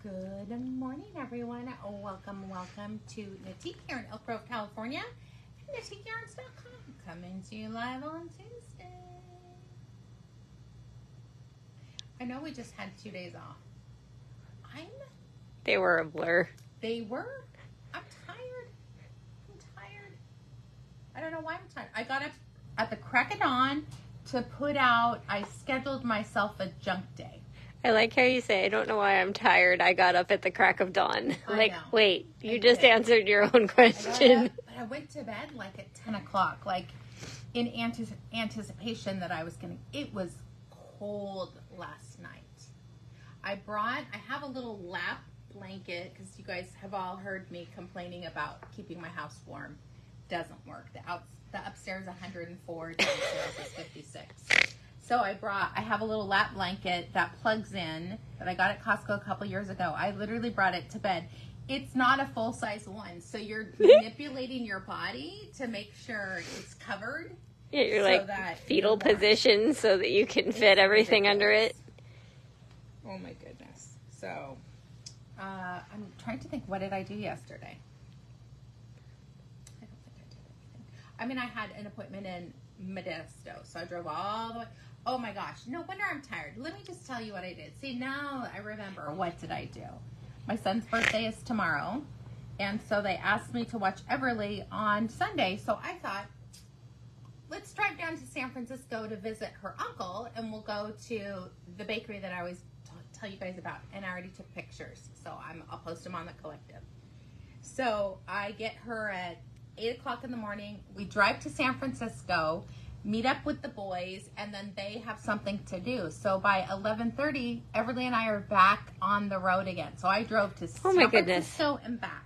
Good morning, everyone. Welcome to Knitique here in Elk Grove, California. KnitiqueYarns.com, coming to you live on Tuesday. I know we just had 2 days off. They were a blur. They were? I'm tired. I don't know why I'm tired. I got up at the crack of dawn to put out, I scheduled myself a junk day. I like how you say, I don't know why I'm tired. I got up at the crack of dawn. Like, wait, you just answered your own question. But I went to bed like at 10 o'clock, like in anticipation that I was going to, it was cold last night. I have a little lap blanket because you guys have all heard me complaining about keeping my house warm. Doesn't work. The upstairs 104, downstairs is 56. So I have a little lap blanket that plugs in that I got at Costco a couple years ago. I literally brought it to bed. It's not a full-size one, so you're manipulating your body to make sure it's covered. Yeah, you're like fetal position so that you can fit everything under it. Oh my goodness. So I'm trying to think, what did I do yesterday? I don't think I did anything. I mean, I had an appointment in Modesto, so I drove all the way. Oh my gosh, no wonder I'm tired. Let me just tell you what I did. See, now I remember, what did I do? My son's birthday is tomorrow, and so they asked me to watch Everly on Sunday, so I thought, let's drive down to San Francisco to visit her uncle, and we'll go to the bakery that I always tell you guys about, and I already took pictures, so I'll post them on the collective. So I get her at 8 o'clock in the morning. We drive to San Francisco, meet up with the boys, and then they have something to do. So by 11:30, Everly and I are back on the road again. So I drove to San Francisco and back.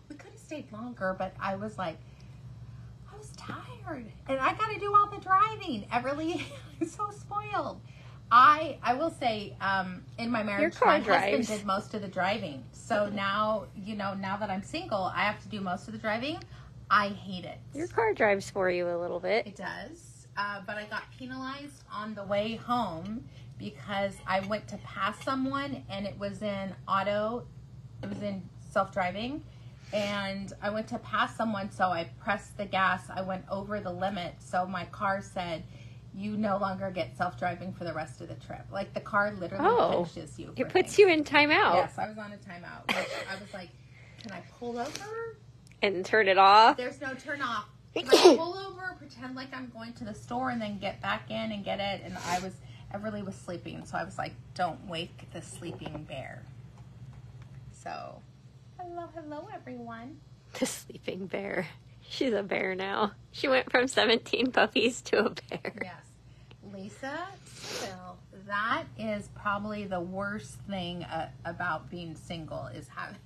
We could have stayed longer, but I was like, I was tired. And I got to do all the driving. Everly is so spoiled. I will say, in my marriage, my husband did most of the driving. So now, now that I'm single, I have to do most of the driving. I hate it. Your car drives for you a little bit. It does. But I got penalized on the way home because I went to pass someone and it was in self-driving, and I went to pass someone, so I pressed the gas. I went over the limit, so my car said, you no longer get self-driving for the rest of the trip. Like, the car literally punishes you. It puts you in timeout. Yes, I was on a timeout. I was like, can I pull over? And turn it off? There's no turn off. Can I pull over, pretend like I'm going to the store, and then get back in and get it? And Everly was sleeping, so I was like, don't wake the sleeping bear. So, hello, everyone. The sleeping bear. She's a bear now. She went from 17 puppies to a bear. Yes. Lisa, still, that is probably the worst thing about being single, is having...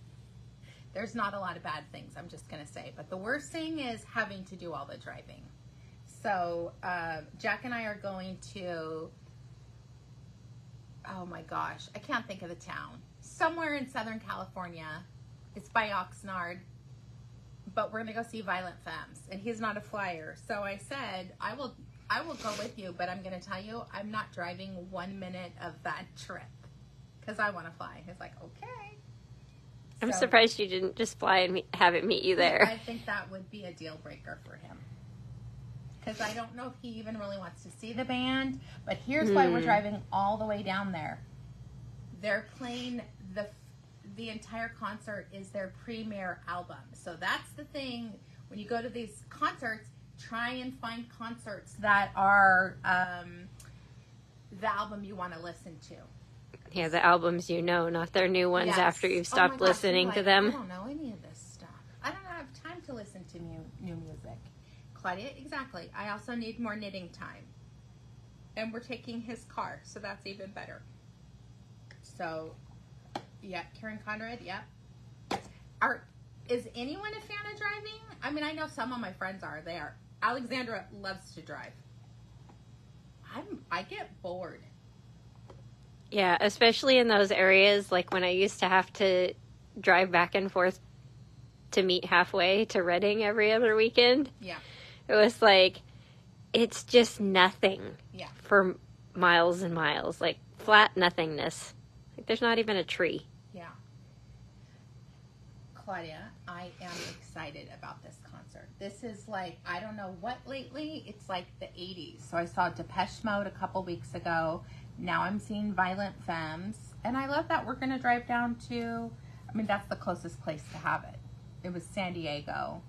There's not a lot of bad things, I'm just going to say. But the worst thing is having to do all the driving. So, Jack and I are going to, oh my gosh, I can't think of the town. Somewhere in Southern California. It's by Oxnard. But we're going to go see Violent Femmes. And he's not a flyer. So I said, I will go with you, but I'm going to tell you, I'm not driving 1 minute of that trip. Because I want to fly. He's like, okay. I'm surprised you didn't just fly and have it meet you there. I think that would be a deal breaker for him. Because I don't know if he even really wants to see the band. But here's why we're driving all the way down there. They're playing the entire concert is their premiere album. So that's the thing. When you go to these concerts, try and find concerts that are the album you want to listen to. Yeah, the albums not their new ones after you've stopped listening to them. I don't know any of this stuff. I don't have time to listen to new music. Claudia, exactly. I also need more knitting time. And we're taking his car, so that's even better. So, yeah, Karen Conrad, yeah. Is anyone a fan of driving? I mean, I know some of my friends are. They are. Alexandra loves to drive. I get bored. Yeah, especially in those areas, like when I used to have to drive back and forth to meet halfway to Reading every other weekend. Yeah. It was like, it's just nothing for miles and miles. Like, flat nothingness. Like, there's not even a tree. Yeah. Claudia, I am excited about this concert. This is like, I don't know what lately, it's like the 80s. So I saw Depeche Mode a couple weeks ago. Now I'm seeing Violent Femmes. And I love that we're going to drive down to, I mean, that's the closest place to have it. It was San Diego.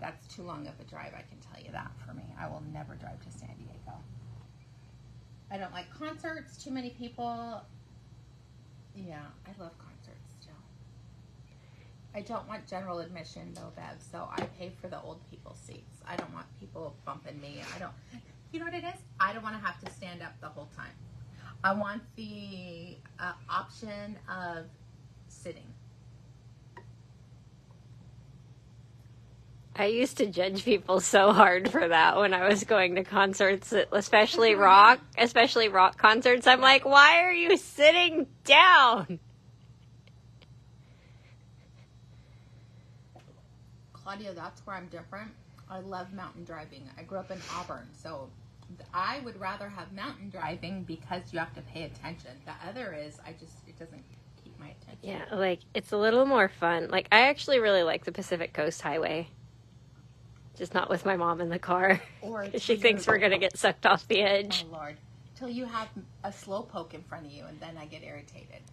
That's too long of a drive, I can tell you that for me. I will never drive to San Diego. I don't like concerts, too many people. Yeah, I love concerts still. I don't want general admission though, Bev, so I pay for the old people seats. I don't want people bumping me. You know what it is? I don't want to have to stand up the whole time. I want the option of sitting. I used to judge people so hard for that when I was going to concerts, especially rock concerts. I'm like, why are you sitting down? Claudia, that's where I'm different. I love mountain driving. I grew up in Auburn, so I would rather have mountain driving because you have to pay attention. The other is, it doesn't keep my attention. Yeah, like, it's a little more fun. Like, I actually really like the Pacific Coast Highway. Just not with my mom in the car. Or she thinks we're going to get sucked off the edge. Oh, Lord. Till you have a slow poke in front of you, and then I get irritated.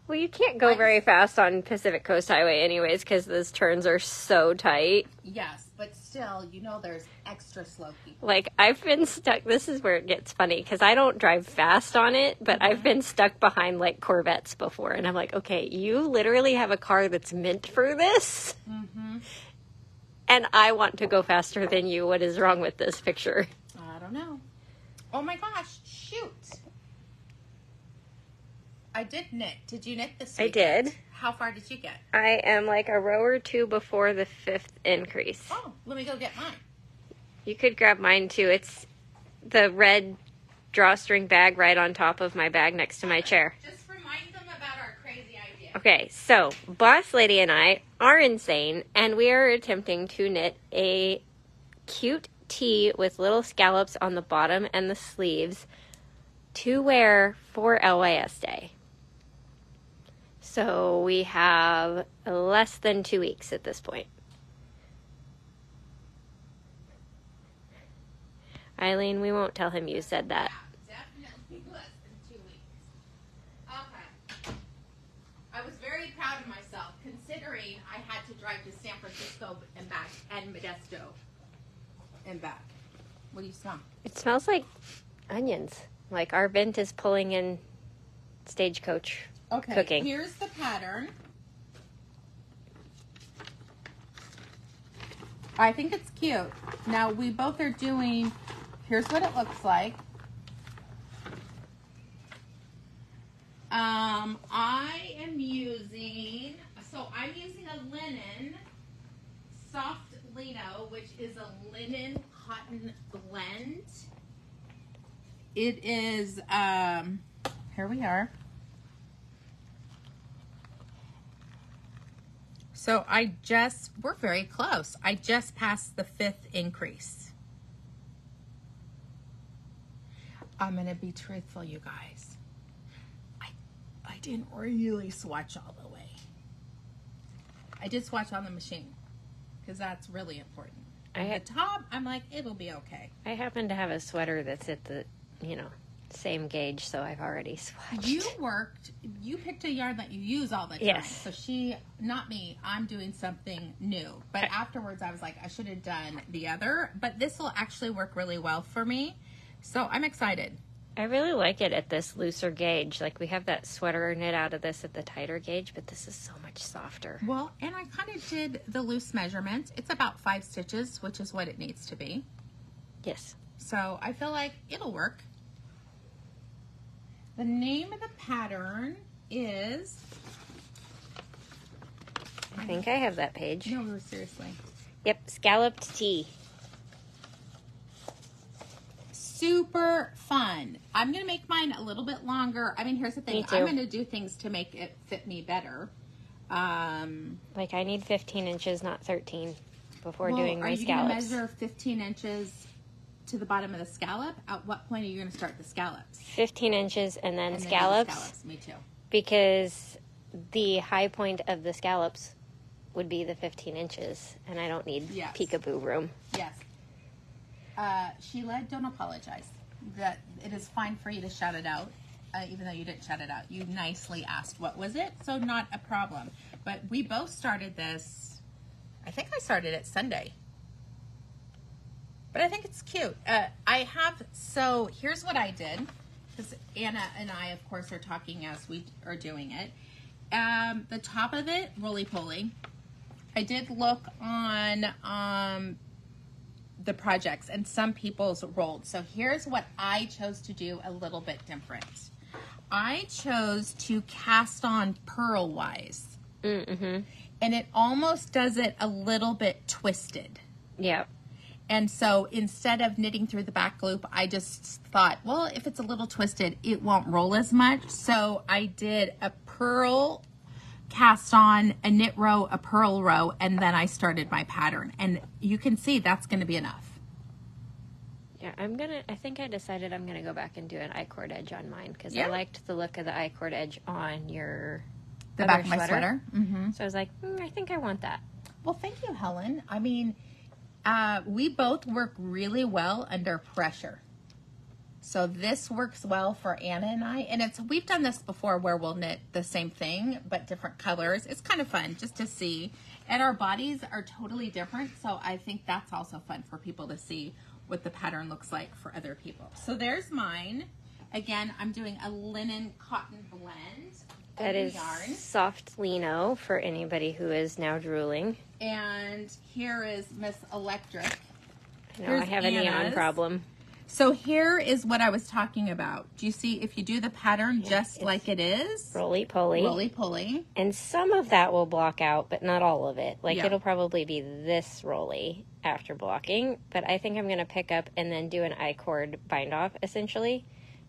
Well, you can't go very fast on Pacific Coast Highway anyways because those turns are so tight. Yes, but still, there's extra slow people. Like, I've been stuck. This is where it gets funny because I don't drive fast on it, but I've been stuck behind, like, Corvettes before. And I'm like, okay, you literally have a car that's meant for this? Mm-hmm. And I want to go faster than you. What is wrong with this picture? I don't know. Oh my gosh, shoot. I did knit. Did you knit this week? I did. How far did you get? I am like a row or two before the 5th increase. Oh, let me go get mine. You could grab mine too. It's the red drawstring bag right on top of my bag next to my chair. Just remind them about our crazy idea. Okay, so Boss Lady and I are insane, and we are attempting to knit a cute tee with little scallops on the bottom and the sleeves to wear for LYS Day. So we have less than 2 weeks at this point. Eileen, we won't tell him you said that. Yeah, definitely less than 2 weeks. Okay. I was very proud of myself considering I had to drive to San Francisco and back and Modesto and back. What do you smell? It smells like onions. Like our vent is pulling in stagecoach cooking. Here's the pattern. I think it's cute. Now we both are doing, here's what it looks like. I'm using a linen soft lino, which is a linen cotton blend. It is, here we are. So we're very close. I just passed the 5th increase. I'm going to be truthful, you guys. I didn't really swatch all the way. I did swatch on the machine because that's really important. At the top, I'm like, it'll be okay. I happen to have a sweater that's at the, same gauge, so I've already swatched. You picked a yarn that you use all the time. Yes. So not me, I'm doing something new. But afterwards, I was like, I should have done the other. But this will actually work really well for me. So I'm excited. I really like it at this looser gauge. Like, we have that sweater knit out of this at the tighter gauge, but this is so much softer. Well, and I kind of did the loose measurement. It's about 5 stitches, which is what it needs to be. Yes. So I feel like it'll work. The name of the pattern is... I think I have that page. No, seriously. Yep, Scalloped Tee. Super fun. I'm going to make mine a little bit longer. I mean, here's the thing. Me too. I'm going to do things to make it fit me better. Like, I need 15 inches, not 13, before doing my scallops. Are you going to measure 15 inches to the bottom of the scallop? At what point are you going to start the scallops? 15 inches and then scallops. Me too. Because the high point of the scallops would be the 15 inches, and I don't need Yes. peekaboo room. Yes. Sheila, don't apologize. That it is fine for you to shout it out, even though you didn't shout it out. You nicely asked what was it, so not a problem. But we both started this, I think I started it Sunday. But I think it's cute. So here's what I did, because Anna and I, of course, are talking as we are doing it. The top of it, roly-poly. I did look on the projects, and some people's rolled. So here's what I chose to do a little bit different. I chose to cast on purl-wise. Mm-hmm. And it almost does it a little bit twisted. Yep. And so instead of knitting through the back loop, I just thought, well, if it's a little twisted, it won't roll as much. So I did a purl cast on, a knit row, a purl row, and then I started my pattern. And you can see that's going to be enough. Yeah, I think I decided I'm going to go back and do an I-cord edge on mine, because Yeah. I liked the look of the I-cord edge on The back of my sweater. Mm-hmm. So I was like, I think I want that. Well, thank you, Helen. I mean, we both work really well under pressure. So this works well for Anna and I. And we've done this before where we'll knit the same thing, but different colors. It's kind of fun just to see. And our bodies are totally different. So I think that's also fun for people to see what the pattern looks like for other people. So there's mine. Again, I'm doing a linen cotton blend. That is yarn. soft lino for anybody who is now drooling. And here is Miss Electric. No, Here's I have a neon Anna's. problem. So here is what I was talking about. Do you see if you do the pattern just like it is? Roly-poly. Roly-poly. And some of that will block out, but not all of it. Like, Yeah. it'll probably be this roly after blocking. But I think I'm going to pick up and then do an I-cord bind-off, essentially,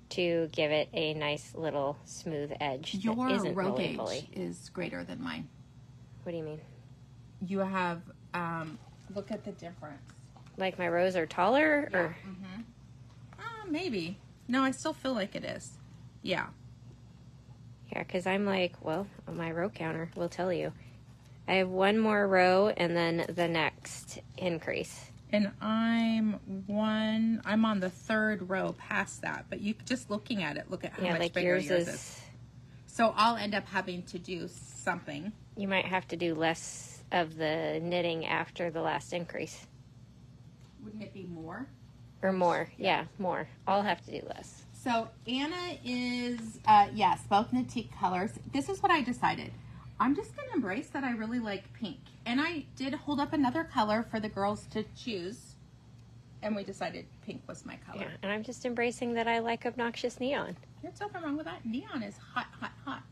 to give it a nice little smooth edge that Your isn't row roly-poly. gauge is greater than mine. What do you mean? You have, look at the difference. Like my rows are taller? Yeah. Or Maybe. No, I still feel like it is. Yeah. Yeah, because I'm like, well, my row counter will tell you. I have one more row and then the next increase. And I'm on the third row past that. But you just looking at it, look at how much like bigger yours is. So I'll end up having to do something. You might have to do less of the knitting after the last increase. Wouldn't it be more? Or more. Yeah, more. I'll have to do less. So Anna is, yes, both Knitique colors. This is what I decided. I'm just going to embrace that I really like pink. And I did hold up another color for the girls to choose. And we decided pink was my color. Yeah, and I'm just embracing that I like obnoxious neon. There's nothing wrong with that. Neon is hot, hot, hot.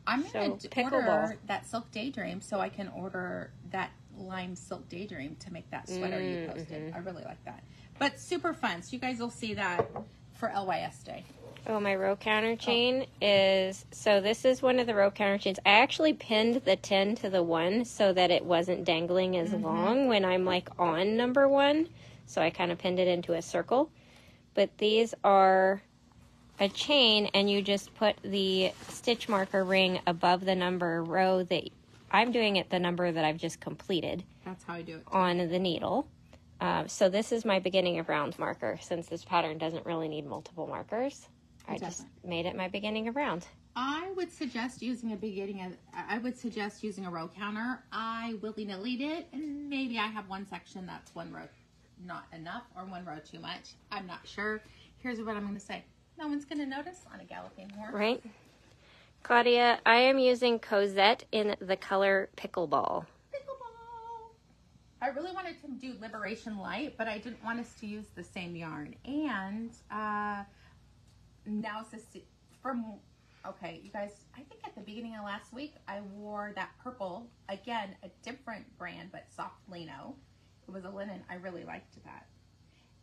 I'm So, going to pickleball. order that Silk Daydream so I can order that lime Silk Daydream to make that sweater you posted. I really like that. But super fun. So you guys will see that for LYS Day. Oh, my row counter chain is, so this is one of the row counter chains. I actually pinned the 10 to the 1 so that it wasn't dangling as long when I'm like on number 1. So I kind of pinned it into a circle. But these are a chain, and you just put the stitch marker ring above the number row that I'm doing it the number that I've just completed. That's how I do it. On the needle. So this is my beginning of round marker. Since this pattern doesn't really need multiple markers, I just made it my beginning of round. I would suggest using a row counter. I willy-nilly it, and maybe I have one section that's one row not enough or one row too much. I'm not sure. Here's what I'm going to say. No one's going to notice on a galloping horse. Right. Claudia, I am using Cosette in the color Pickleball. I really wanted to do Liberation Light, but I didn't want us to use the same yarn. And now it's okay, you guys, I think at the beginning of last week, I wore that purple, again, a different brand, but soft lino. It was a linen. I really liked that.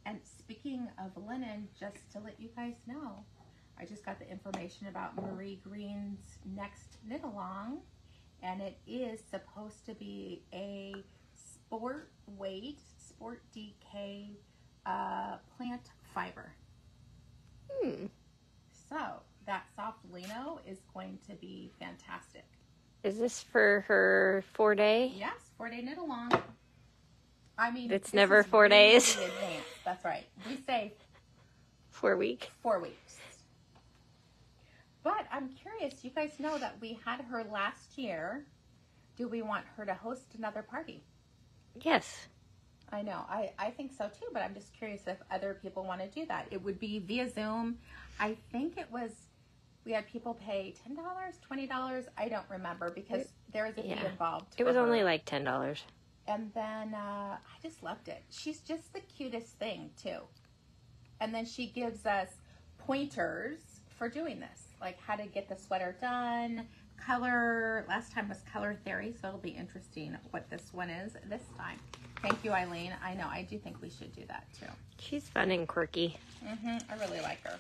And speaking of linen, just to let you guys know, I just got the information about Marie Green's next knit along, and it is supposed to be a sport weight, sport DK plant fiber. So that soft lino is going to be fantastic. Is this for her 4-day? Yes, 4-day knit along. I mean, it's never 4 days. Really advanced. That's right. We say 4 weeks. 4 weeks. But I'm curious. You guys know that we had her last year. Do we want her to host another party? Yes. I know. I think so too, but I'm just curious if other people want to do that. It would be via Zoom. I think it was, we had people pay $10, $20. I don't remember because there was a fee involved. It was only like $10. And then I just loved it. She's just the cutest thing too. And then she gives us pointers for doing this, like how to get the sweater done, color. Last time was color theory, so it'll be interesting what this one is this time. Thank you, Eileen. I know, I do think we should do that too. She's fun and quirky. I really like her.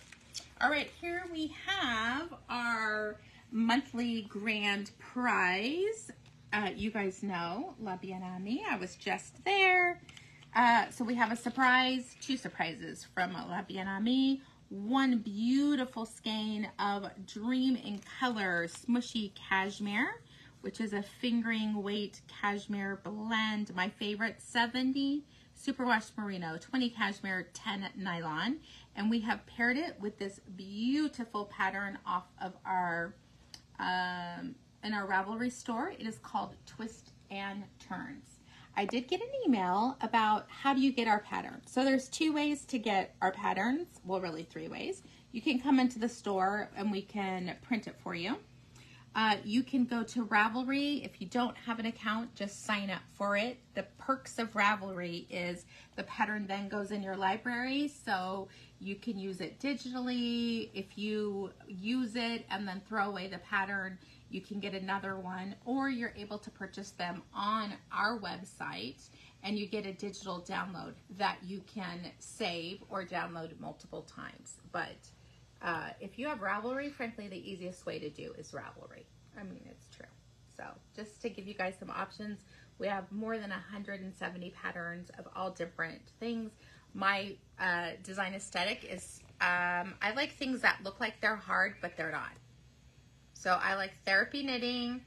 All right, here we have our monthly grand prize. You guys know La Biene Aimee. I was just there. So we have a surprise, 2 surprises from La Biene Aimee. One beautiful skein of Dream in Color Smooshy Cashmere, which is a fingering weight cashmere blend. My favorite, 70 superwash merino, 20 cashmere, 10 nylon. And we have paired it with this beautiful pattern off of our, in our Ravelry store. It is called Twist and Turns. I did get an email about how do you get our pattern. So there's 2 ways to get our patterns. Well, really 3 ways. You can come into the store and we can print it for you. You can go to Ravelry. If you don't have an account, just sign up for it. The perks of Ravelry is the pattern then goes in your library, so you can use it digitally. If you use it and then throw away the pattern, you can get another one, or you're able to purchase them on our website and you get a digital download that you can save or download multiple times. But if you have Ravelry, frankly, the easiest way to do is Ravelry. I mean, it's true. So just to give you guys some options, we have more than 170 patterns of all different things. My design aesthetic is, I like things that look like they're hard, but they're not. So I like therapy knitting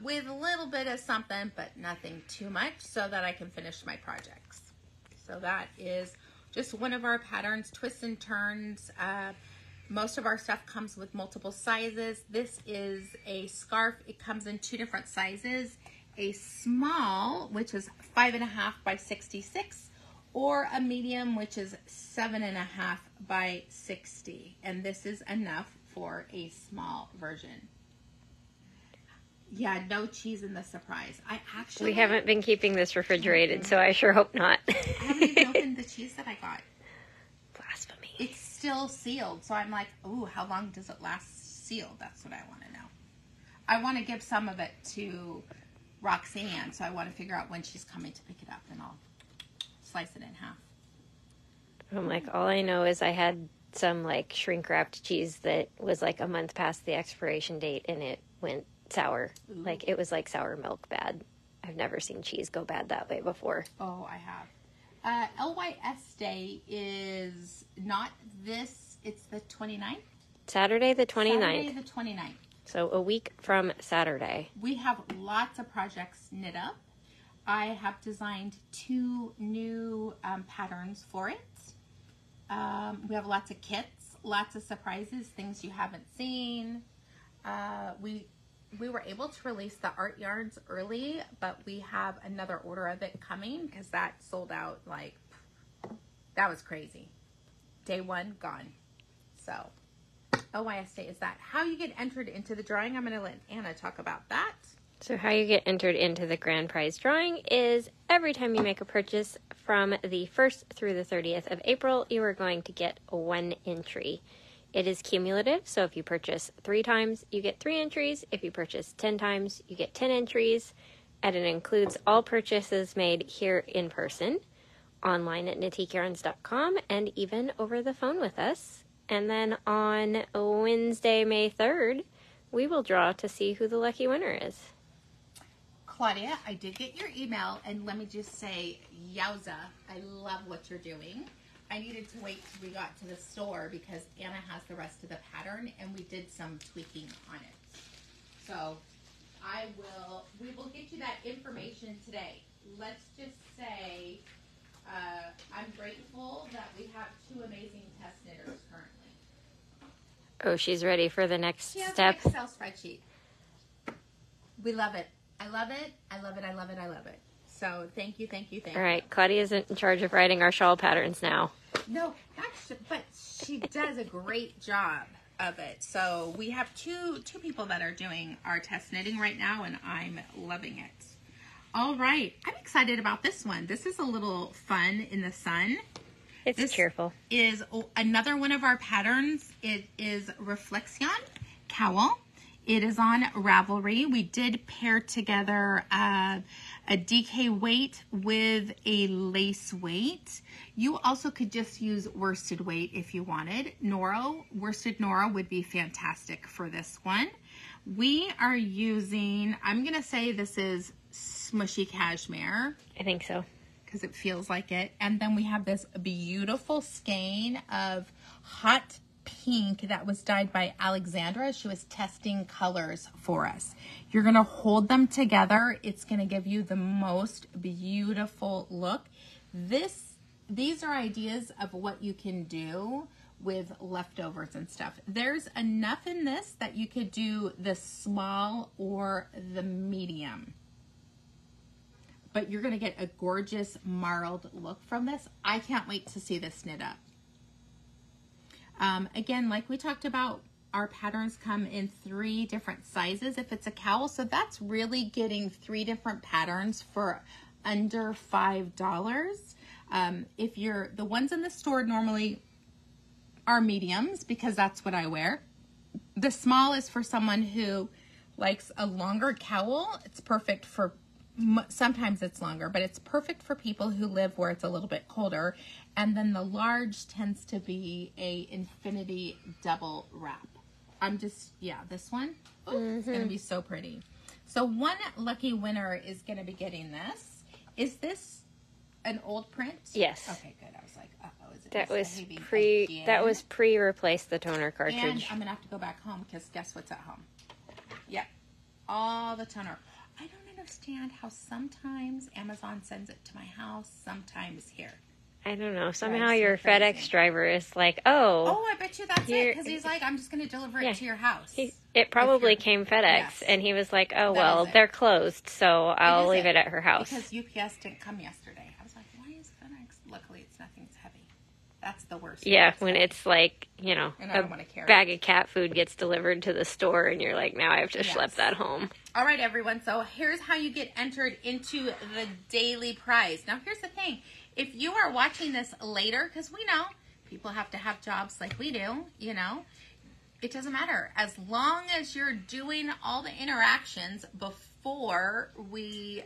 with a little bit of something, but nothing too much, so that I can finish my projects. So that is just one of our patterns, twists and turns. Most of our stuff comes with multiple sizes. This is a scarf. It comes in 2 different sizes. A small, which is 5.5 by 66, or a medium, which is 7.5 by 60. And this is enough for a small version. Yeah, no cheese in the surprise. We haven't been keeping this refrigerated, so I sure hope not. I haven't even opened the cheese that I got. Blasphemy. It's still sealed, so I'm like, ooh, how long does it last sealed? That's what I want to know. I want to give some of it to Roxanne, so I want to figure out when she's coming to pick it up, and I'll slice it in half. I'm like, all I know is I had some like shrink wrapped cheese that was like a month past the expiration date, and it went sour. Ooh. Like it was like sour milk bad. I've never seen cheese go bad that way before. Oh, I have. LYS Day is not this, it's the 29th? Saturday the 29th. Saturday the 29th. So a week from Saturday. We have lots of projects knit up. I have designed 2 new patterns for it. We have lots of kits, lots of surprises, things you haven't seen. We were able to release the art yarns early, but we have another order of it coming because that sold out like, that was crazy. Day 1, gone. So, LYS Day is that. How you get entered into the drawing, I'm going to let Anna talk about that. So how you get entered into the grand prize drawing is every time you make a purchase from the 1st through the 30th of April, you are going to get 1 entry. It is cumulative, so if you purchase 3 times, you get 3 entries. If you purchase 10 times, you get 10 entries. And it includes all purchases made here in person, online at knitiqueyarns.com, and even over the phone with us. And then on Wednesday, May 3rd, we will draw to see who the lucky winner is. Claudia, I did get your email, and let me just say, yowza, I love what you're doing. I needed to wait till we got to the store because Anna has the rest of the pattern, and we did some tweaking on it. So we will get you that information today. Let's just say I'm grateful that we have 2 amazing test knitters currently. Oh, she's ready for the next She has step. an Excel spreadsheet. We love it. I love it. I love it. I love it. I love it. So thank you, thank you, thank you. All right, Claudia's in charge of writing our shawl patterns now. No, but she does a great job of it. So we have two people that are doing our test knitting right now, and I'm loving it. All right, I'm excited about this one. This is a little fun in the sun. It's cheerful. Is another one of our patterns. It is Reflexion Cowl. It is on Ravelry. We did pair together a DK weight with a lace weight. You also could just use worsted weight if you wanted. Worsted Nora would be fantastic for this one. We are using, I'm going to say this is Smooshy Cashmere. I think so. Because it feels like it. And then we have this beautiful skein of hot pink that was dyed by Alexandra. She was testing colors for us. You're going to hold them together. It's going to give you the most beautiful look. These are ideas of what you can do with leftovers and stuff. There's enough in this that you could do the small or the medium. But you're going to get a gorgeous marled look from this. I can't wait to see this knit up. Again, like we talked about, our patterns come in 3 different sizes if it's a cowl. So that's really getting 3 different patterns for under $5. If the ones in the store normally are mediums because that's what I wear. The small is for someone who likes a longer cowl. It's perfect for, sometimes it's longer, but it's perfect for people who live where it's a little bit colder. And then the large tends to be a infinity double wrap. This one, it's going to be so pretty. So one lucky winner is going to be getting this. Is this an old print? Yes. Okay, good. I was like, is it that was pre-replace the toner cartridge. And I'm going to have to go back home because guess what's at home? Yep. All the toner. I don't understand how sometimes Amazon sends it to my house, sometimes here. I don't know. Somehow your FedEx driver is like, oh, I bet you that's it. Because he's like, I'm just going to deliver it to your house. It probably came FedEx. Yes. And he was like, oh, well, they're closed, so I'll leave it at her house. Because UPS didn't come yesterday. I was like, why is FedEx? Luckily, it's nothing's heavy. That's the worst. Yeah, when it's like, a bag of cat food gets delivered to the store and you're like, now I have to schlep that home. All right, everyone. So here's how you get entered into the daily prize. Now, here's the thing. If you are watching this later, because we know people have to have jobs like we do, it doesn't matter. As long as you're doing all the interactions before we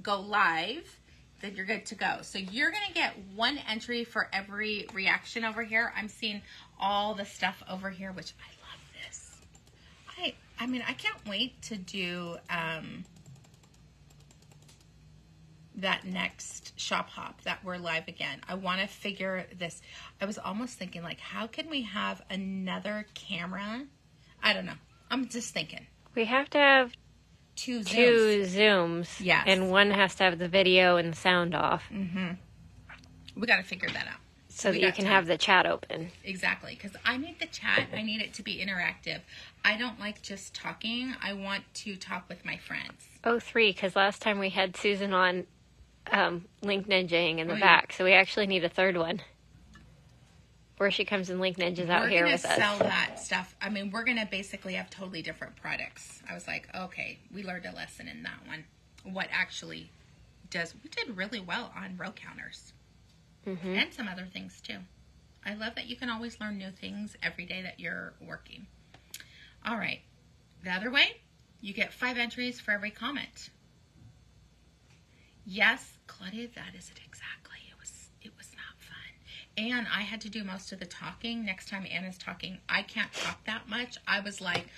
go live, then you're good to go. So you're going to get 1 entry for every reaction over here. I'm seeing all the stuff over here, which I love this. I can't wait to do that next shop hop that we're live again. I want to figure this. I was almost thinking like, how can we have another camera? I don't know. I'm just thinking. We have to have two zooms. Yes. And one has to have the video and the sound off. Mm-hmm. We got to figure that out. So that you can have the chat open. Exactly. Because I need the chat. I need it to be interactive. I don't like just talking. I want to talk with my friends. 3, because last time we had Susan on link ninjaing in the back. So we actually need a 3rd one. Where she comes and link ninjas out here with us. We're going to sell that stuff. We're going to basically have totally different products. I was like, okay, we learned a lesson in that one. What actually does. We did really well on row counters. Mm-hmm. And some other things too. I love that you can always learn new things every day that you're working. All right. The other way, you get 5 entries for every comment. Yes, Claudia, that is it exactly. It was not fun. And I had to do most of the talking. Next time Anna's talking, I can't talk that much. I was like,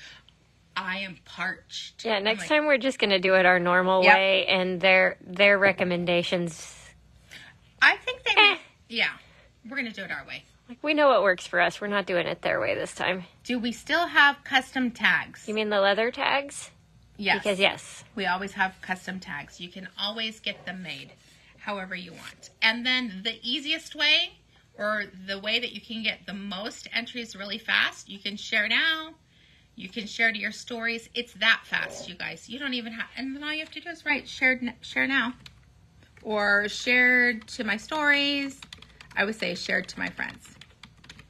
I am parched. Yeah, next time we're just going to do it our normal way, and their recommendations. I think we're going to do it our way. We know what works for us. We're not doing it their way this time. Do we still have custom tags? You mean the leather tags? Yes. Because yes. We always have custom tags. You can always get them made however you want. And then the easiest way, or the way that you can get the most entries really fast, you can share now. You can share to your stories. It's that fast, you guys. You don't even have, and then all you have to do is write share now. Or shared to my stories. I would say shared to my friends.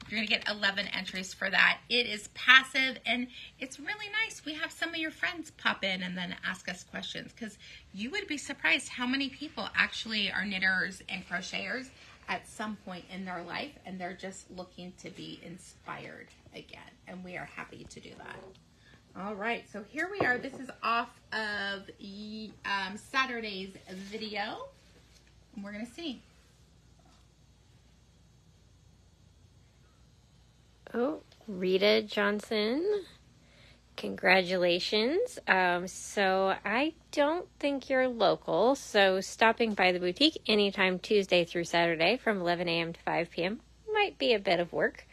You're going to get 11 entries for that. It is passive, and it's really nice. We have some of your friends pop in and then ask us questions, because you would be surprised how many people actually are knitters and crocheters at some point in their life, and they're just looking to be inspired again, and we are happy to do that. All right, so here we are. This is off of Saturday's video, and we're going to see. Oh, Rita Johnson, congratulations. So I don't think you're local, so stopping by the boutique anytime Tuesday through Saturday from 11 a.m. to 5 p.m. might be a bit of work.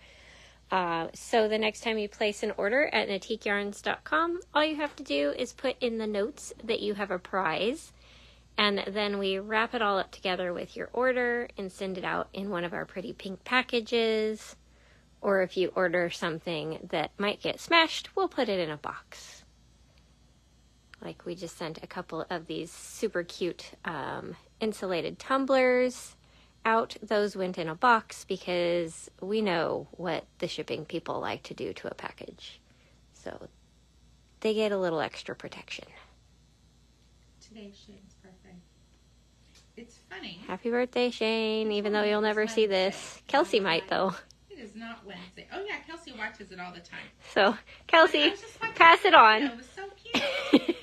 So the next time you place an order at NitiqueYarns.com, all you have to do is put in the notes that you have a prize, and then we wrap it all up together with your order and send it out in one of our pretty pink packages. Or if you order something that might get smashed, we'll put it in a box. Like we just sent a couple of these super cute insulated tumblers out. Those went in a box because we know what the shipping people like to do to a package. So they get a little extra protection. Today's Shane's birthday. It's funny. Happy birthday, Shane, even though you'll never see this. Kelsey might, though. It is not Wednesday. Oh, yeah, Kelsey watches it all the time. So, Kelsey, pass it on. It was so cute. Thank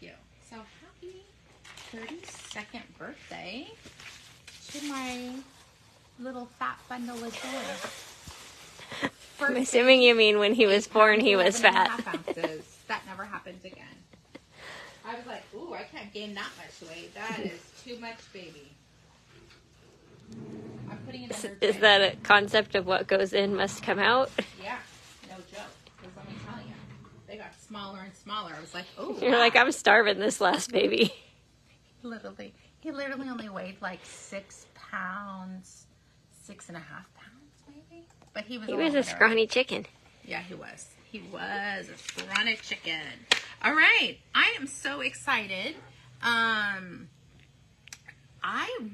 you. So, happy 32nd birthday to my little fat bundle of joy. I'm assuming you mean when he was born, he was fat. That never happened again. I was like, ooh, I can't gain that much weight. That is too much, baby. I'm putting it in Is that a concept of what goes in must come out? Yeah, no joke. Because let me tell you, they got smaller and smaller. I was like, oh. You're like, I'm starving this last baby. He literally only weighed like 6 pounds, 6.5 pounds maybe. But he was a scrawny chicken. Yeah, he was. He was a scrawny chicken. All right, I am so excited. I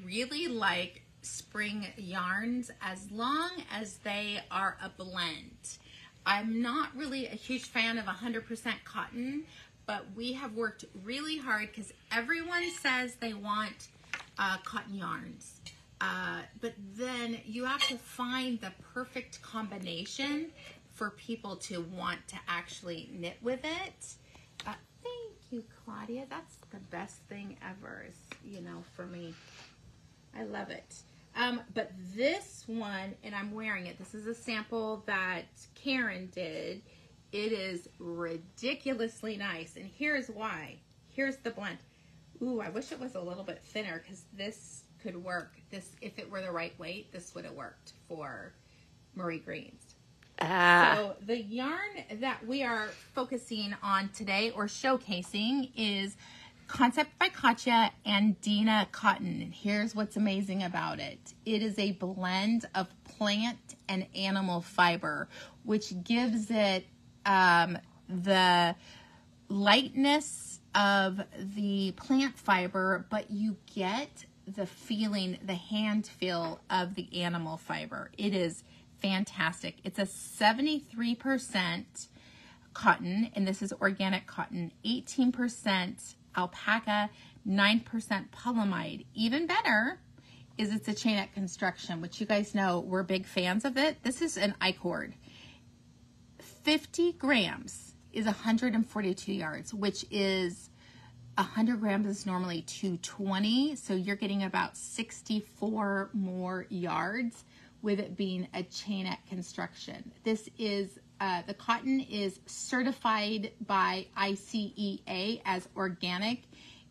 really like spring yarns as long as they are a blend. I'm not really a huge fan of 100% cotton, but we have worked really hard because everyone says they want cotton yarns. But then you have to find the perfect combination for people to want to actually knit with it. Thank you, Claudia. That's the best thing ever, for me. I love it. But this one, and I'm wearing it, this is a sample that Karen did. It is ridiculously nice, and here's why. Here's the blend. Ooh, I wish it was a little bit thinner because this could work. If it were the right weight, this would have worked for Marie Green's. So the yarn that we are focusing on today or showcasing is Concept by Katja Andina Cotton. And here's what's amazing about it. It is a blend of plant and animal fiber, which gives it the lightness of the plant fiber, but you get the feeling, the hand feel of the animal fiber. It is fantastic. It's a 73% cotton, and this is organic cotton, 18% alpaca, 9% polyamide. Even better is it's a chainette construction, which you guys know we're big fans of it. This is an I-cord. 50 grams is 142 yards, which is 100 grams is normally 220, so you're getting about 64 more yards with it being a chainette construction. This is the cotton is certified by ICEA as organic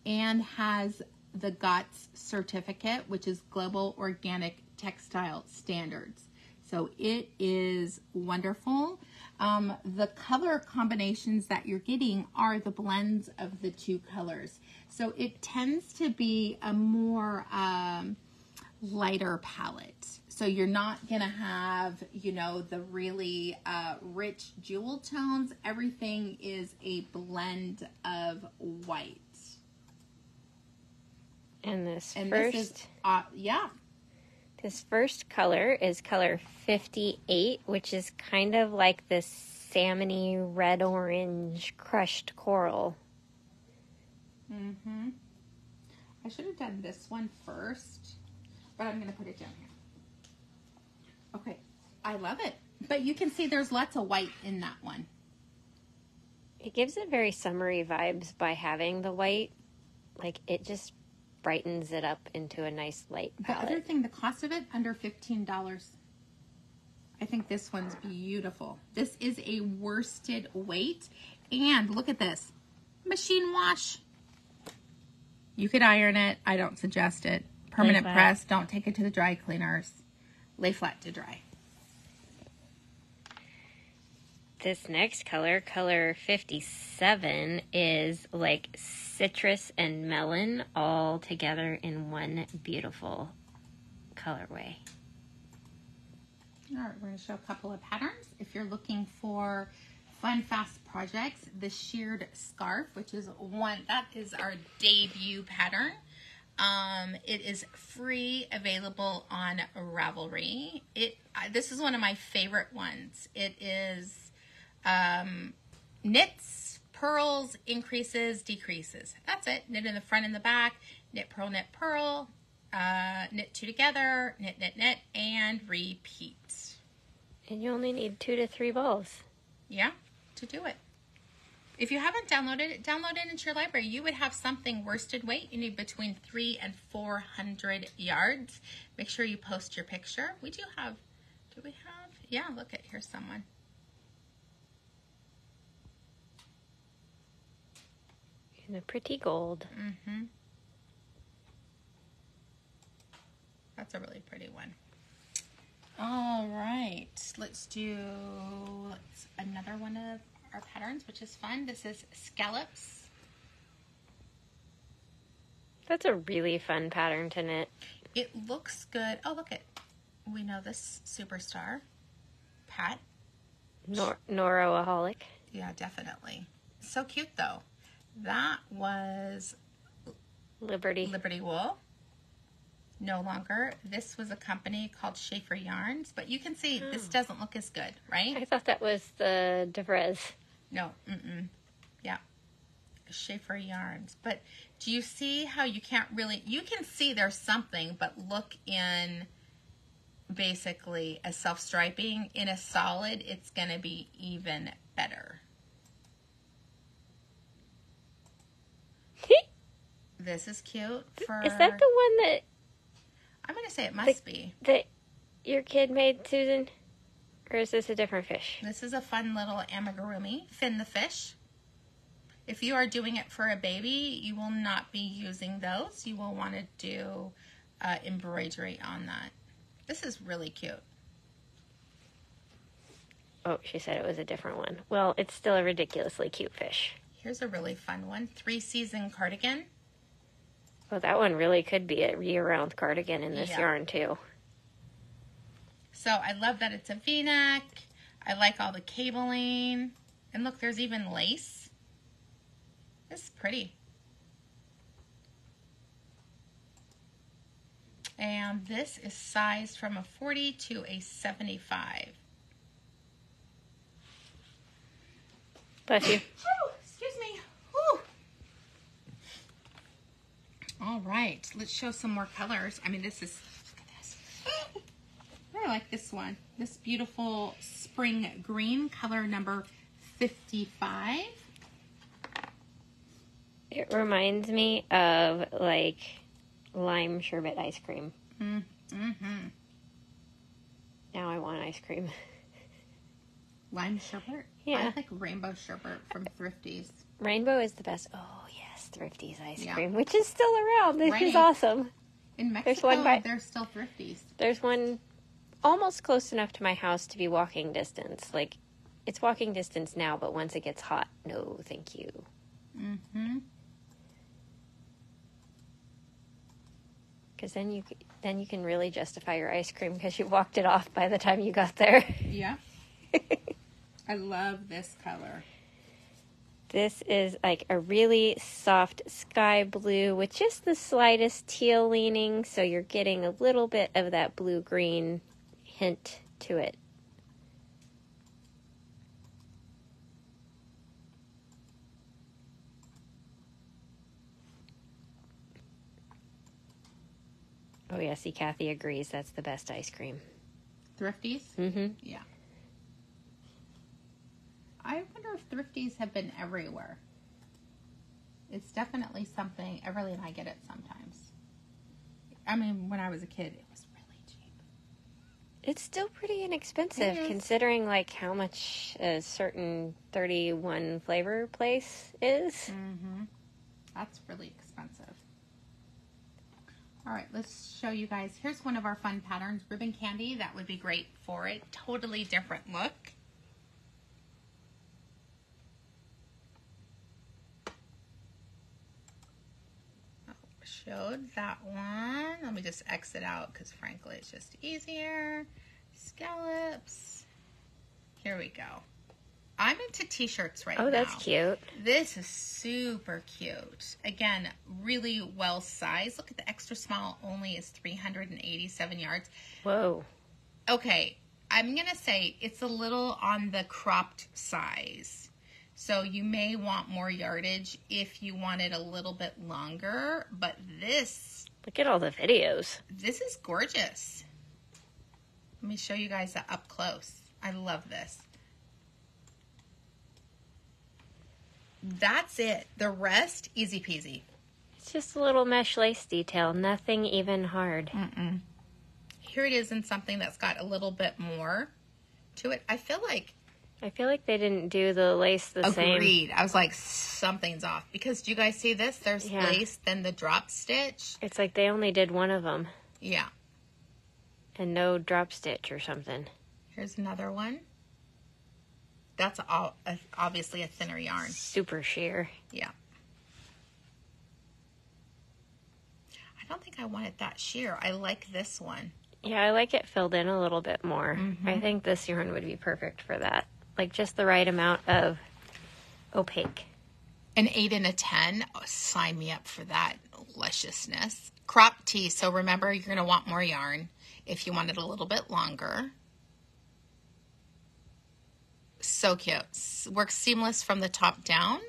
and has the GOTS certificate, which is Global Organic Textile Standards. So it is wonderful. The color combinations that you're getting are the blends of the two colors. So it tends to be a more lighter palette. So you're not going to have, you know, the really rich jewel tones. Everything is a blend of white. And this This first color is color 58, which is kind of like this salmony red-orange crushed coral. Mm-hmm. I should have done this one first, but I'm going to put it down here. Okay, I love it. But you can see there's lots of white in that one. It gives it very summery vibes by having the white. Like, it just brightens it up into a nice light palette. The other thing, the cost of it, under $15. I think this one's beautiful. This is a worsted weight. And look at this. Machine wash. You could iron it. I don't suggest it. Permanent press. Don't take it to the dry cleaners. Lay flat to dry. This next color, color 57, is like citrus and melon all together in one beautiful colorway. All right, we're going to show a couple of patterns. If you're looking for fun, fast projects, the sheared scarf, which is that is our debut pattern. It is free, available on Ravelry. This is one of my favorite ones. It is knits, purls, increases, decreases. That's it. Knit in the front and the back, knit, purl, knit two together, knit, knit, knit, and repeat. And you only need 2 to 3 balls. Yeah, to do it. If you haven't downloaded it, download it into your library. You would have something worsted weight. You need between 300 and 400 yards. Make sure you post your picture. We do have, yeah, look at, here's someone. In a pretty gold. Mm-hmm. That's a really pretty one. All right, let's do another one of our patterns, which is fun. This is scallops. That's a really fun pattern to knit. It looks good. Oh, look at, we know this superstar, Pat. Noroaholic. Yeah, definitely. So cute though. That was Liberty Wool. No longer. This was a company called Schaefer Yarns, but you can see this doesn't look as good, right? I thought that was the DeVrez. No, yeah, Schaefer Yarns. But do you see how you can't really, you can see there's something, but look in basically a self-striping. In a solid, it's going to be even better. This is cute. Is that the one that... I'm going to say it must be. That your kid made, Susan? Or is this a different fish? This is a fun little amigurumi, Finn the fish. If you are doing it for a baby, you will not be using those. You will want to do embroidery on that. This is really cute. Oh, she said it was a different one. Well, it's still a ridiculously cute fish. Here's a really fun one. 3-season cardigan. Well, that one really could be a year-round cardigan in this yarn, too. So I love that it's a V-neck. I like all the cabling. And look, there's even lace. This is pretty. And this is sized from a 40 to a 75. Bless you. Oh, excuse me. Whew. All right, let's show some more colors. I mean, this is, look at this. I like this one. This beautiful spring green, color number 55. It reminds me of, like, lime sherbet ice cream. Mm-hmm. Now I want ice cream. Lime sherbet? Yeah. I like rainbow sherbet from Thrifties. Rainbow is the best. Oh, yes, Thrifties ice cream, which is still around. This is Right. awesome. In Mexico, there's still Thrifties. There's one almost close enough to my house to be walking distance. Like, it's walking distance now, but once it gets hot, no, thank you. Mm-hmm. Because then you can really justify your ice cream because you walked it off by the time you got there. Yeah. I love this color. This is like a really soft sky blue with just the slightest teal leaning, so you're getting a little bit of that blue-green hint to it. Oh yeah, see, Kathy agrees that's the best ice cream. Thrifties? Mm-hmm. Yeah. I wonder if Thrifties have been everywhere. It's definitely something, Everly and I get it sometimes. I mean, when I was a kid, it was really cheap. It's still pretty inexpensive considering like how much a certain 31 flavor place is. Mm-hmm. That's really expensive. All right, let's show you guys. Here's one of our fun patterns, ribbon candy. That would be great for it. Totally different look. Showed that one. Let me just exit out because frankly it's just easier. Scallops. Here we go. I'm into t-shirts right now. Oh, that's cute. This is super cute. Again, really well sized. Look at the extra small only is 387 yards. Whoa. Okay, I'm going to say it's a little on the cropped size. So you may want more yardage if you want it a little bit longer, but this... Look at all the videos. This is gorgeous. Let me show you guys that up close. I love this. That's it. The rest, easy peasy. It's just a little mesh lace detail. Nothing even hard. Mm-mm. Here it is in something that's got a little bit more to it. I feel like they didn't do the lace the same. Agreed. I was like, something's off. Because do you guys see this? There's lace, then the drop stitch. It's like they only did one of them. Yeah. And no drop stitch or something. Here's another one. That's obviously a thinner yarn. Super sheer. Yeah. I don't think I wanted that sheer. I like this one. Yeah, I like it filled in a little bit more. Mm-hmm. I think this yarn would be perfect for that. Like just the right amount of opaque. An 8 and a 10. Oh, sign me up for that lusciousness. Crop tee. So remember, you're going to want more yarn if you want it a little bit longer. So cute. Works seamless from the top down.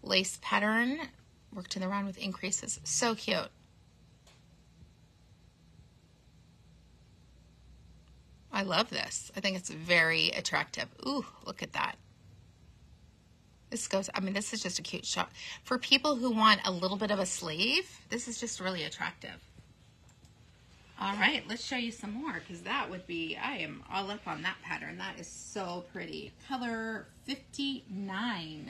Lace pattern. Worked in the round with increases. So cute. I love this. I think it's very attractive. Ooh, look at that. This goes, I mean, this is just a cute shot. For people who want a little bit of a sleeve, this is just really attractive. All right, let's show you some more because that would be, I am all up on that pattern. That is so pretty. Color 59.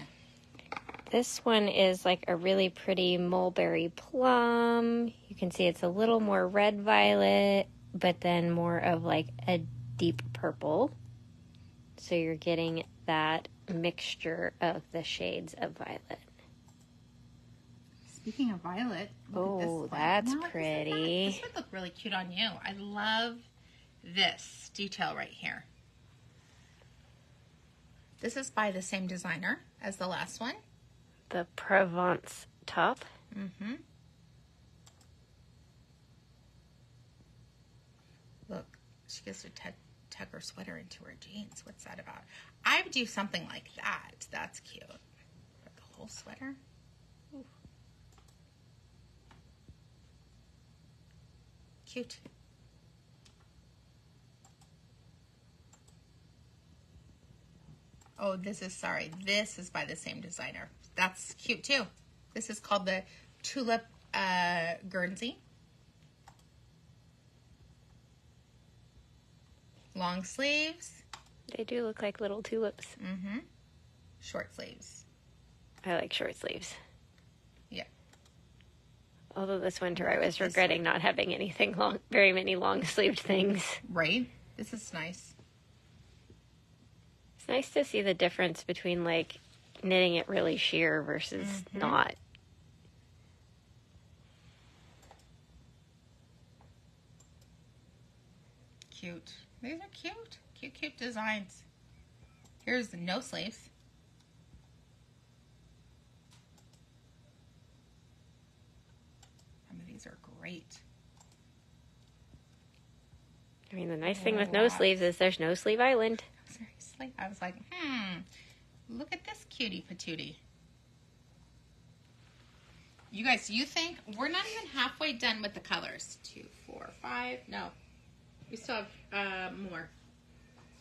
This one is like a really pretty mulberry plum. You can see it's a little more red violet, but then more of like a deep purple. So you're getting that mixture of the shades of violet. Speaking of violet, oh, that's pretty. This would look really cute on you. I love this detail right here. This is by the same designer as the last one. The Provence top. Mm-hmm. Look, she gets to tuck her sweater into her jeans. What's that about? I would do something like that. That's cute. But the whole sweater? Ooh. Cute. Oh, this is by the same designer. That's cute too. This is called the Tulip Guernsey. Long sleeves. They do look like little tulips. Mm-hmm. Short sleeves. I like short sleeves. Yeah. Although this winter I was regretting not having anything long, very many long sleeved things. Right? This is nice. It's nice to see the difference between like knitting it really sheer versus not. Cute. These are cute. Cute, cute designs. Here's the no sleeves. Some of these are great. I mean, the nice thing with no sleeves is there's no sleeve island. Seriously? I was like, look at this cutie patootie. You guys, you think we're not even halfway done with the colors? 2, 4, 5. No. We still have more.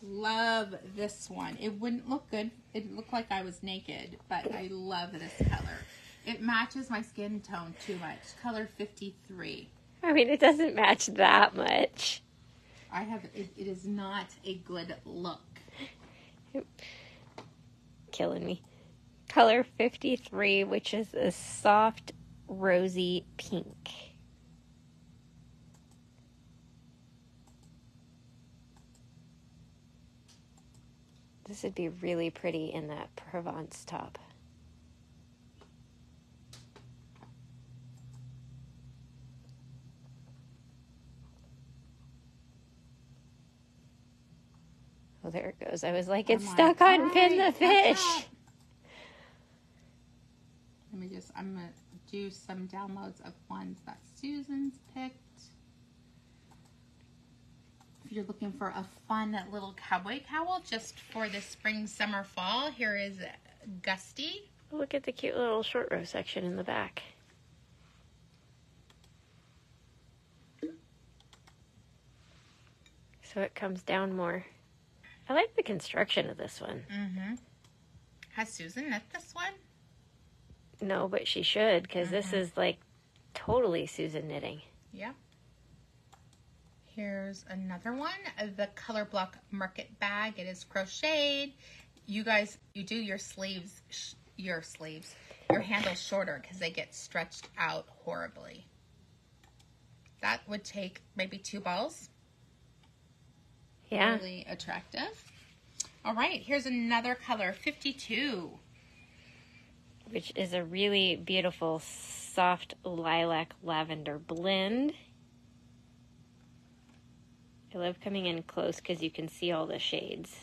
Love this one. It wouldn't look good. It looked like I was naked, but I love this color. It matches my skin tone too much. Color 53. I mean, it doesn't match that much. It is not a good look. Killing me. Color 53, which is a soft rosy pink. This would be really pretty in that Provence top. Oh, there it goes. I was like, it's stuck on Pin the Fish. I'm going to do some downloads of ones that Susan's picked. If you're looking for a fun little cowboy cowl just for the spring, summer, fall, here is Gusty. Look at the cute little short row section in the back. So it comes down more. I like the construction of this one. Has Susan knit this one? No, but she should, because this is like totally Susan knitting. Yep. Here's another one, the Color Block Market Bag. It is crocheted. You guys, you do your handles shorter because they get stretched out horribly. That would take maybe 2 balls. Yeah. Really attractive. All right, here's another color, 52. Which is a really beautiful soft lilac lavender blend. I love coming in close because you can see all the shades.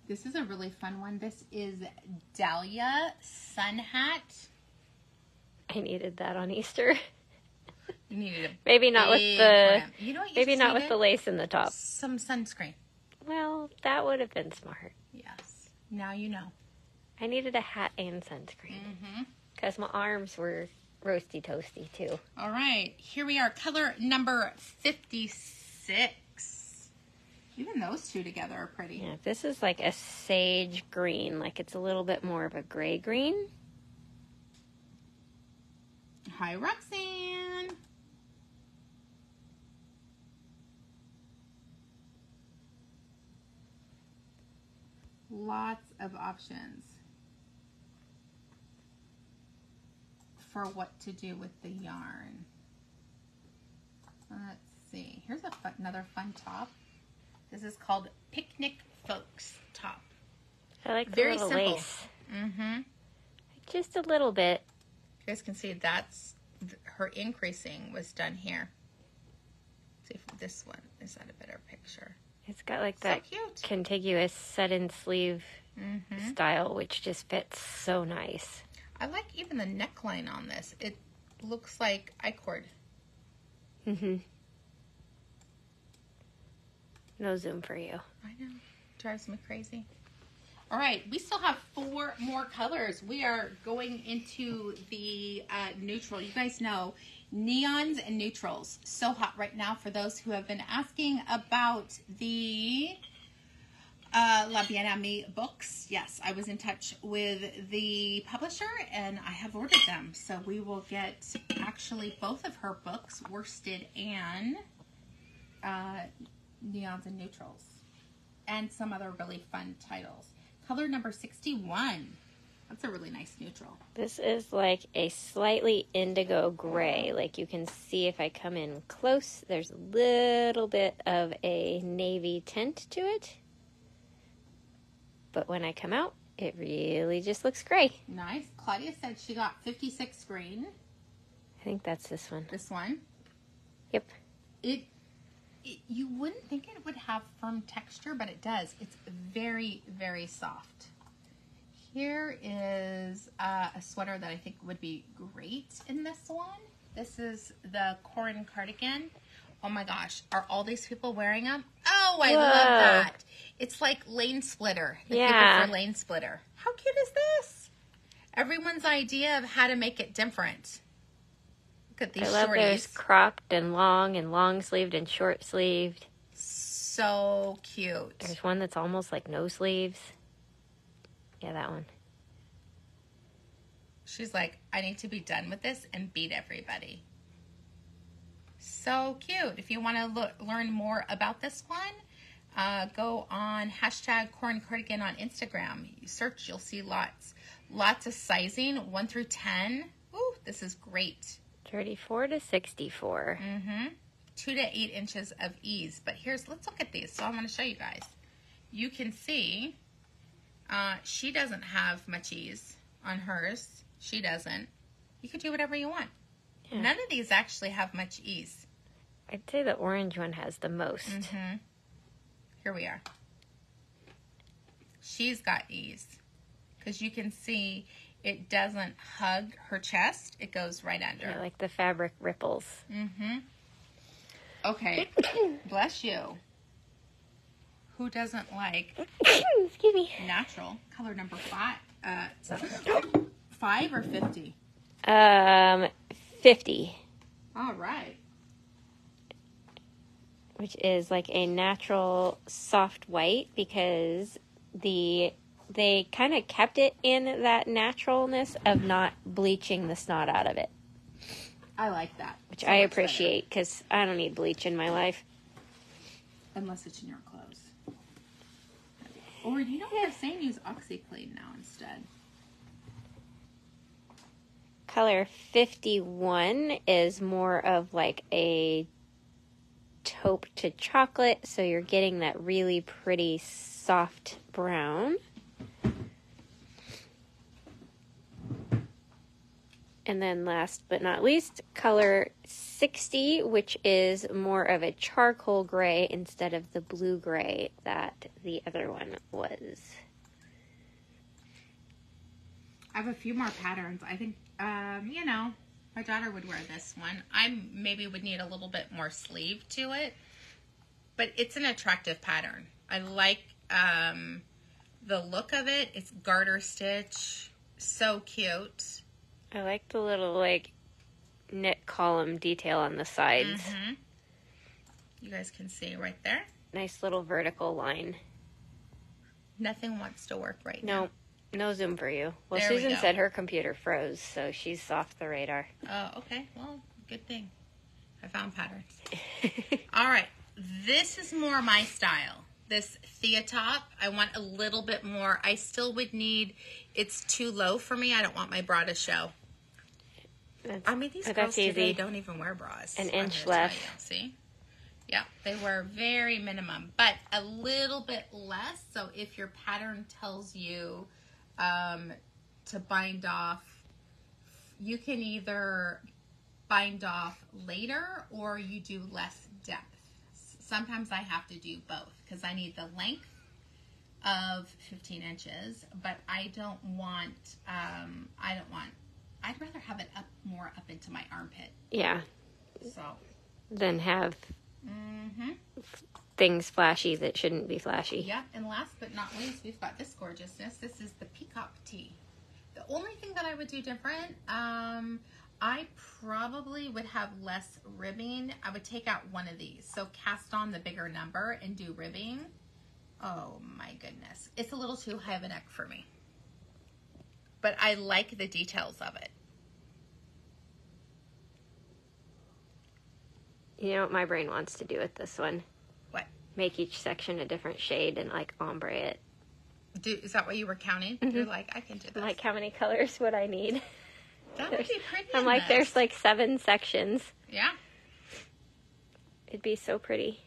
This is a really fun one. This is Dahlia Sun Hat. I needed that on Easter. You needed a maybe not with the brim. You know what you maybe not with the lace in the top. Some sunscreen. Well, that would have been smart. Yes. Now you know. I needed a hat and sunscreen. Because my arms were roasty toasty too. All right. Here we are. Color number 56. Even those two together are pretty. Yeah, this is like a sage green. Like it's a little bit more of a gray green. Hi, Roxanne. Lots of options for what to do with the yarn. Let's see. Here's another fun top. This is called Picnic Folks top. I like the Very little simple. lace. Just a little bit. You guys can see that's her increasing was done here. Let's see if this one is at a better picture. It's got like So that cute. contiguous set-in sleeve style, which just fits so nice. I like even the neckline on this. It looks like I-cord. No zoom for you. I know. Drives me crazy. All right. We still have 4 more colors. We are going into the neutral. You guys know neons and neutrals. So hot right now for those who have been asking about the La Biene Aimee books. Yes, I was in touch with the publisher and I have ordered them. So we will get actually both of her books, worsted and neons and neutrals, and some other really fun titles. Color number 61. That's a really nice neutral. This is like a slightly indigo gray. Like you can see if I come in close, there's a little bit of a navy tint to it. But when I come out, it really just looks gray. Nice. Claudia said she got 56 green. I think that's this one. This one. Yep. You wouldn't think it would have firm texture, but it does. It's very, very soft. Here is a sweater that I think would be great in this one. This is the Corin cardigan. Oh my gosh, are all these people wearing them? Oh, I love that. It's like lane splitter. The paper for lane splitter. How cute is this? Everyone's idea of how to make it different. Look at these shorties. I love there's cropped and long sleeved and short sleeved. So cute. There's one that's almost like no sleeves. Yeah, that one. She's like, I need to be done with this and beat everybody. So cute. If you want to learn more about this one, go on #CorinCardigan on Instagram. You search, you'll see lots of sizing, 1 through 10. Ooh, this is great. 34 to 64. 2 to 8 inches of ease. But let's look at these. So I want to show you guys. You can see she doesn't have much ease on hers. She doesn't. You could do whatever you want. Yeah. None of these actually have much ease. I'd say the orange one has the most. Here we are. She's got ease. Because you can see it doesn't hug her chest. It goes right under. Yeah, like the fabric ripples. Okay. Bless you. Who doesn't like excuse me, natural? Color number 5. 5 or 50? 50. All right. Which is like a natural soft white because they kind of kept it in that naturalness of not bleaching the snot out of it. I like that. Which I appreciate because I don't need bleach in my life. Unless it's in your clothes. Or you know what they're saying? Use OxyClean now instead. Color 51 is more of like a taupe to chocolate, so you're getting that really pretty soft brown. And then last but not least, color 60, which is more of a charcoal gray instead of the blue gray that the other one was. I have a few more patterns. I think, my daughter would wear this one. I maybe would need a little bit more sleeve to it, but it's an attractive pattern. I like the look of it. It's garter stitch. So cute. I like the little, like, knit column detail on the sides. You guys can see right there. Nice little vertical line. Nothing wants to work right now. No Zoom for you. Well, there Susan said her computer froze, so she's off the radar. Oh, okay. Well, good thing. I found patterns. All right. This is more my style. This Thea top, I want a little bit more. I still would need, it's too low for me. I don't want my bra to show. These girls today don't even wear bras. An inch left. See? Yeah, they wear very minimum, but a little bit less. So if your pattern tells you to bind off, you can either bind off later or you do less depth. Sometimes I have to do both because I need the length of 15 inches, but I don't want, I'd rather have it more up into my armpit. Yeah. So. Than have things flashy that shouldn't be flashy. Yeah, and last but not least, we've got this gorgeousness. This is the peacock tee. The only thing that I would do different, I probably would have less ribbing. I would take out one of these. So cast on the bigger number and do ribbing. Oh my goodness. It's a little too high of a neck for me. But I like the details of it. You know what my brain wants to do with this one? What? Make each section a different shade and like ombre it. Is that what you were counting? Mm-hmm. You're like, I can do this. Like, how many colors would I need? That would be pretty. I'm like, there's like 7 sections. Yeah. It'd be so pretty.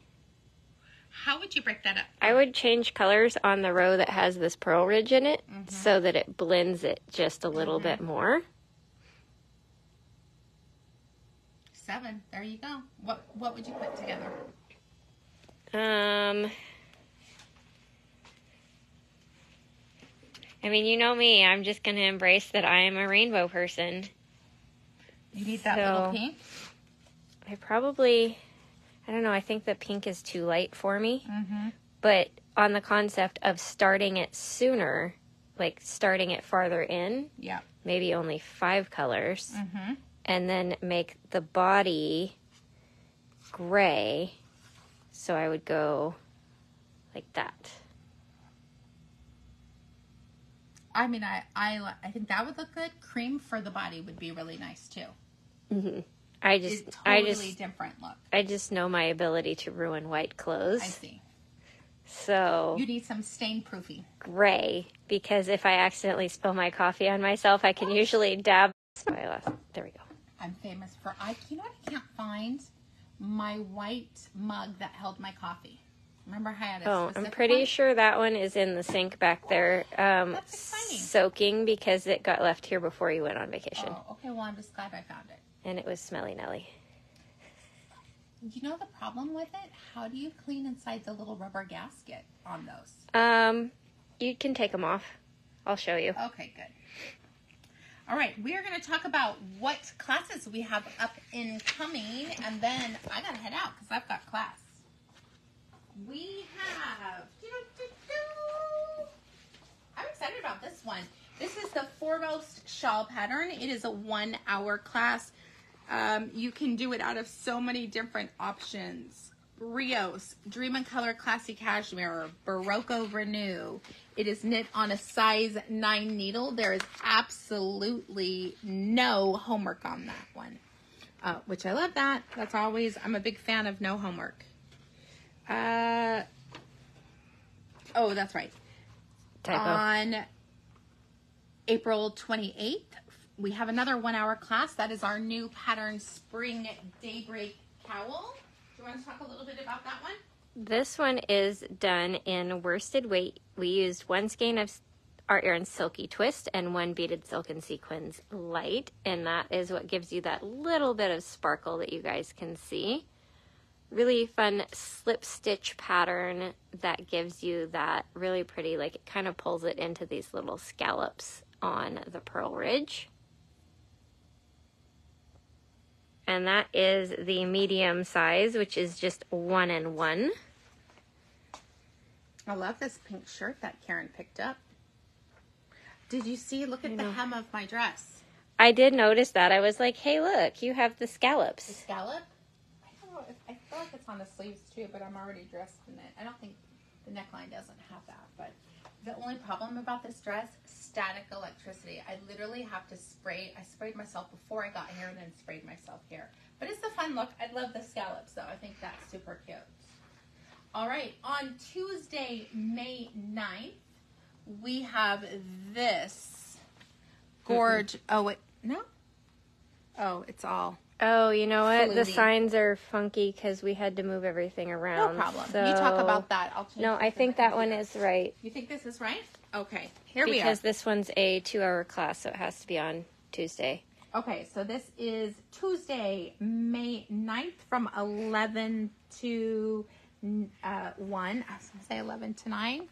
How would you break that up? I would change colors on the row that has this pearl ridge in it so that it blends it just a little bit more. 7. There you go. What would you put together? I mean, you know me. I'm just going to embrace that I am a rainbow person. You need that little pink? I don't know. I think the pink is too light for me. But on the concept of starting it sooner, like starting it farther in, maybe only 5 colors, and then make the body gray. So I would go like that. I mean, I think that would look good. Cream for the body would be really nice too. It's totally different look. I just know my ability to ruin white clothes. I see. So you need some stain proofing. Gray, because if I accidentally spill my coffee on myself, I can usually dab. There we go. I'm famous for you know what? I can't find my white mug that held my coffee. Remember how I had a specific I'm pretty one? sure that one is in the sink back there, That's exciting. soaking because it got left here before you went on vacation. Oh, okay. Well, I'm just glad I found it. And it was smelly Nelly. You know the problem with it? How do you clean inside the little rubber gasket on those? You can take them off. I'll show you. Okay, good. All right, we are going to talk about what classes we have up and coming, and then I got to head out because I've got class. We have, I'm excited about this one. This is the Foremost Shawl Pattern. It is a 1-hour class. You can do it out of so many different options. Rios, Dream in Color Classy Cashmere, Barocco Renew. It is knit on a size 9 needle. There is absolutely no homework on that one, which I love that. That's always, I'm a big fan of no homework. Oh, that's right. Typo. On April 28th, we have another 1-hour class. That is our new pattern Spring Daybreak Cowl. Do you want to talk a little bit about that one? This one is done in worsted weight. We used 1 skein of Art Yarn Silky Twist and 1 beaded silken sequins light, and that is what gives you that little bit of sparkle that you guys can see. Really fun slip stitch pattern that gives you that really pretty, like it kind of pulls it into these little scallops on the pearl ridge. And that is the medium size, which is just 1 and 1. I love this pink shirt that Karen picked up. Did you see? Look at the hem of my dress. I did notice that. I was like, hey, look, you have the scallops. The scallop? I don't know. I feel like it's on the sleeves too, but I'm already dressed in it. I don't think the neckline doesn't have that. But the only problem about this dress, static electricity. I literally have to spray. I sprayed myself before I got here and then sprayed myself here. But it's a fun look. I love the scallops, though. I think that's super cute. All right. On Tuesday, May 9th, we have this gorge. Oh, wait. No? Oh, it's all. Oh, you know what? The Fluty. signs are funky because we had to move everything around. No problem. So... You talk about that. I'll change No, it I to think the that one computer. is right. You think this is right? Okay. Here we are. Because this one's a 2-hour class, so it has to be on Tuesday. Okay, so this is Tuesday, May 9th from 11 to 1. I was going to say 11 to 9.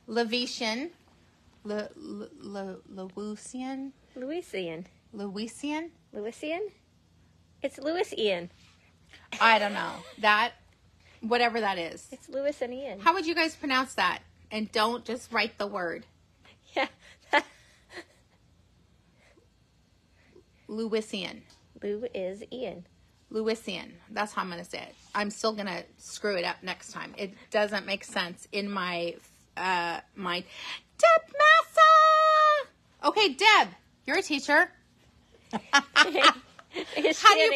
Levitian. Lewisian? Louisian. Louisian? Louisian? It's Louis Ian. I don't know. That, whatever that is. It's Louis and Ian. How would you guys pronounce that? And don't just write the word. Yeah. Lewisian. Lou is Ian. Lewisian. That's how I'm going to say it. I'm still going to screw it up next time. It doesn't make sense in my mind. Deb Massa! Okay, Deb, you're a teacher. How do you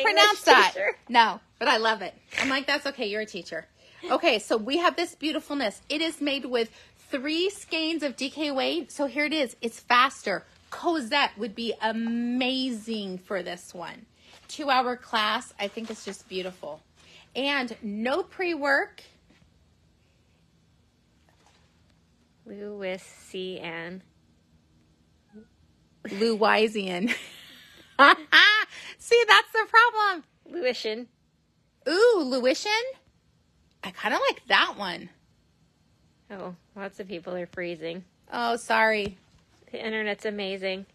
pronounce that? No, but I love it. I'm like, that's okay. You're a teacher. Okay, so we have this beautifulness. It is made with 3 skeins of DK weight. So here it is. It's faster. Cosette would be amazing for this one. 2-hour class. I think it's just beautiful. And no pre-work. Louisian. Louisian. See, that's the problem. Louisian. Ooh, Louisian? I kind of like that one. Oh, lots of people are freezing. Oh, sorry. The internet's amazing.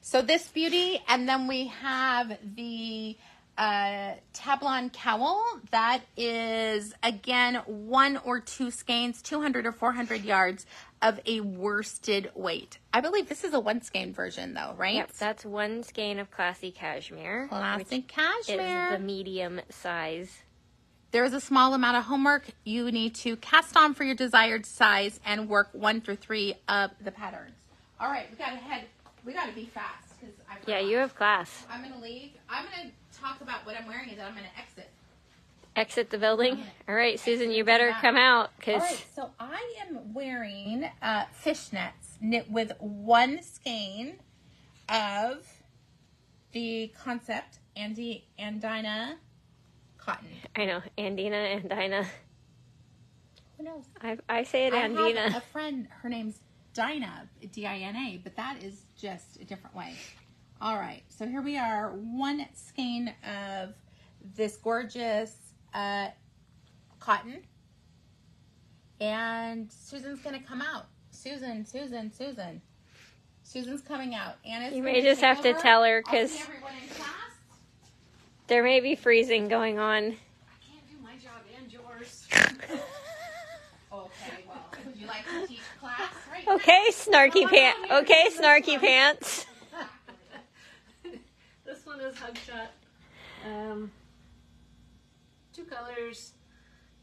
So this beauty, and then we have the Tablon cowl. That is, again, 1 or 2 skeins, 200 or 400 yards of a worsted weight. I believe this is a 1 skein version, though, right? Yep, that's 1 skein of classy cashmere. Classic cashmere. Is the medium size. There is a small amount of homework. You need to cast on for your desired size and work 1 through 3 of the patterns. All right, we got to head. We got to be fast. Yeah, you have class. I'm going to leave. I'm going to talk about what I'm wearing and then I'm going to exit. Exit the building? All right, Susan, you better come out. All right, so I am wearing fishnets knit with 1 skein of the Concept Andina Cotton. I know, Andina and Dinah. Who knows? I say it Andina. I have a friend, her name's Dinah, D-I-N-A, but that is just a different way. All right, so here we are, 1 skein of this gorgeous cotton. And Susan's going to come out. Susan's coming out. Anna's you may just have to tell her because there may be freezing going on. I can't do my job and yours. Okay, well, would you like to teach class? Right. Okay, snarky pants. Okay, snarky pants. This one is Hug Shot. 2 colors.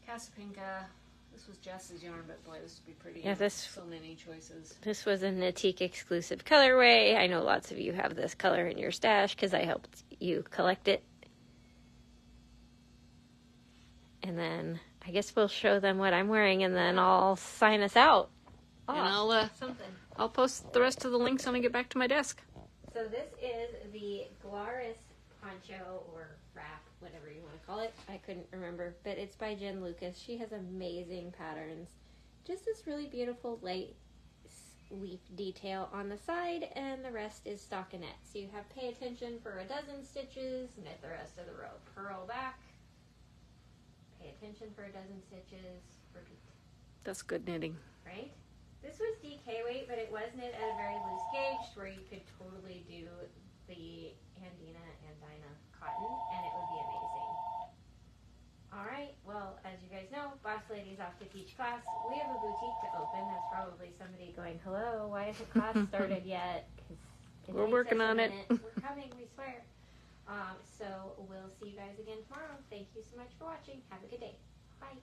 Casapinka. This was Jess's yarn, but boy, this would be pretty. Yeah, so many choices. This was a Knitique exclusive colorway. I know lots of you have this color in your stash because I helped you collect it. And then I guess we'll show them what I'm wearing, and then I'll sign us out. And I'll post the rest of the links when I get back to my desk. So this is the Glarus poncho or wrap, whatever you want to call it. I couldn't remember, but it's by Jen Lucas. She has amazing patterns. Just this really beautiful light leaf detail on the side, and the rest is stockinette. So you have pay attention for a dozen stitches, knit the rest of the row, purl back, pay attention for a dozen stitches, repeat. That's good knitting. Right? This was DK weight, but it was knit at a very loose gauge where you could totally do the Andina and Dinah cotton, and it would be amazing. All right, well, as you guys know, Boss Lady's off to teach class. We have a boutique to open. That's probably somebody going, hello, why hasn't class started yet? We're working on it. We're coming, we swear. So we'll see you guys again tomorrow. Thank you so much for watching. Have a good day. Bye.